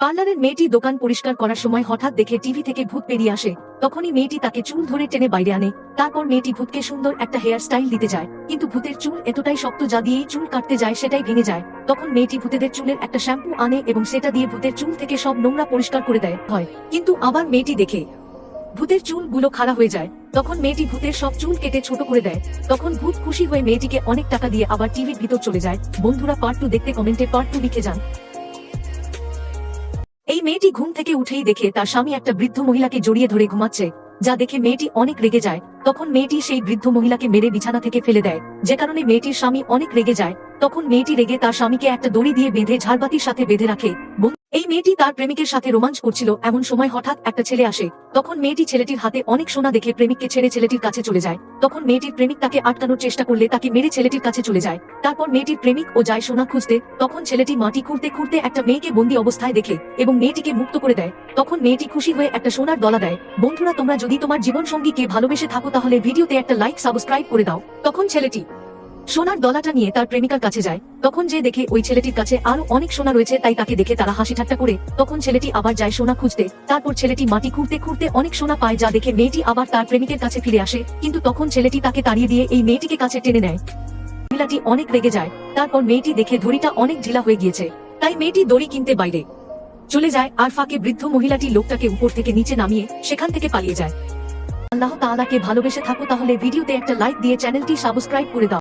পার্লারের মেয়েটি দোকান পরিষ্কার করার সময় হঠাৎ দেখে টিভি থেকে ভূত বেরিয়ে আসে। তখনই মেয়েটি তাকে চুল ধরে টেনে বাইরে আনে। তারপর মেয়েটি ভূতকে সুন্দর একটা হেয়ার স্টাইল দিতে যায়, কিন্তু ভূতের চুল এতটাই শক্ত যা দিয়েই চুল কাটতে যায় সেটাই ভেঙে যায়। তখন মেয়েটি ভূতেদের চুলের একটা শ্যাম্পু আনে এবং সেটা দিয়ে ভূতের চুল থেকে সব নোংরা পরিষ্কার করে দেয় হয়। কিন্তু আবার মেয়েটি দেখে ভূতের চুলগুলো খাড়া হয়ে যায়। তখন মেয়েটি ভূতের সব চুল কেটে ছোট করে দেয়। তখন ভূত খুশি হয়ে মেয়েটিকে অনেক টাকা দিয়ে আবার টিভির ভিতর চলে যায়। বন্ধুরা, পার্ট 2 দেখতে কমেন্টে পার্ট 2 লিখে যান। এই মেয়েটি ঘুম থেকে উঠেই দেখে তার স্বামী একটা বৃদ্ধ মহিলাকে জড়িয়ে ধরে ঘুমাচ্ছে, যা দেখে মেয়েটি অনেক রেগে যায়। তখন মেয়েটি সেই বৃদ্ধ মহিলাকে মেরে বিছানা থেকে ফেলে দেয়, যে কারণে মেয়েটির স্বামী অনেক রেগে যায়। তখন মেয়েটি রেগে তার স্বামীকে একটা দড়ি দিয়ে বেঁধে ঝাড়বাতির সাথে বেঁধে রাখে। এই মেয়েটি তার প্রেমিকের সাথে রোমাঞ্চ করছিল, এমন সময় হঠাৎ একটা ছেলে আসে। তখন মেয়েটি ছেলেটির হাতে অনেক সোনা দেখে প্রেমিককে ছেড়ে ছেলেটির কাছে চলে যায়। তখন মেয়েটির প্রেমিক তাকে আটকানোর চেষ্টা করলে তাকে মেরে ছেলেটির কাছে চলে যায়। তারপর মেয়েটির প্রেমিক ও যায় সোনা খুঁজতে। তখন ছেলেটি মাটি খুঁড়তে খুঁড়তে একটা মেয়েকে বন্দী অবস্থায় দেখে এবং মেয়েটিকে মুক্ত করে দেয়। তখন মেয়েটি খুশি হয়ে একটা সোনার দলা দেয়। বন্ধুরা, তোমরা যদি তোমার জীবন সঙ্গীকে ভালোবেসে থাকো তাহলে ভিডিওতে একটা লাইক সাবস্ক্রাইব করে দাও। তখন ছেলেটি সোনার দলাটা নিয়ে তার প্রেমিকার কাছে যায়। তখন যে দেখে ওই ছেলেটির কাছে আরো অনেক সোনা রয়েছে, তাই তাকে দেখে তারা হাসি ঠাট্টা করে। তখন ছেলেটি আবার যায় সোনা খুঁজতে। তারপর ছেলেটি মাটি খুঁড়তে খুঁড়তে অনেক সোনা পায়, যা দেখে মেয়েটি আবার তার প্রেমিকের কাছে ফিরে আসে। কিন্তু তখন ছেলেটি তাকে তাড়িয়ে দিয়ে এই মেয়েটিকে কাছে টেনে নেয়। মহিলাটি অনেক রেগে যায়। তারপর মেয়েটি দেখে দড়িটা অনেক ঢিলা হয়ে গিয়েছে, তাই মেয়েটি দড়ি কিনতে বাইরে চলে যায়। আর ফাঁকে বৃদ্ধ মহিলাটি লোকটাকে উপর থেকে নিচে নামিয়ে সেখান থেকে পালিয়ে যায়। আল্লাহ তাআলাকে ভালোবেসে থাকো তাহলে ভিডিওতে একটা লাইক দিয়ে চ্যানেলটি সাবস্ক্রাইব করে দাও।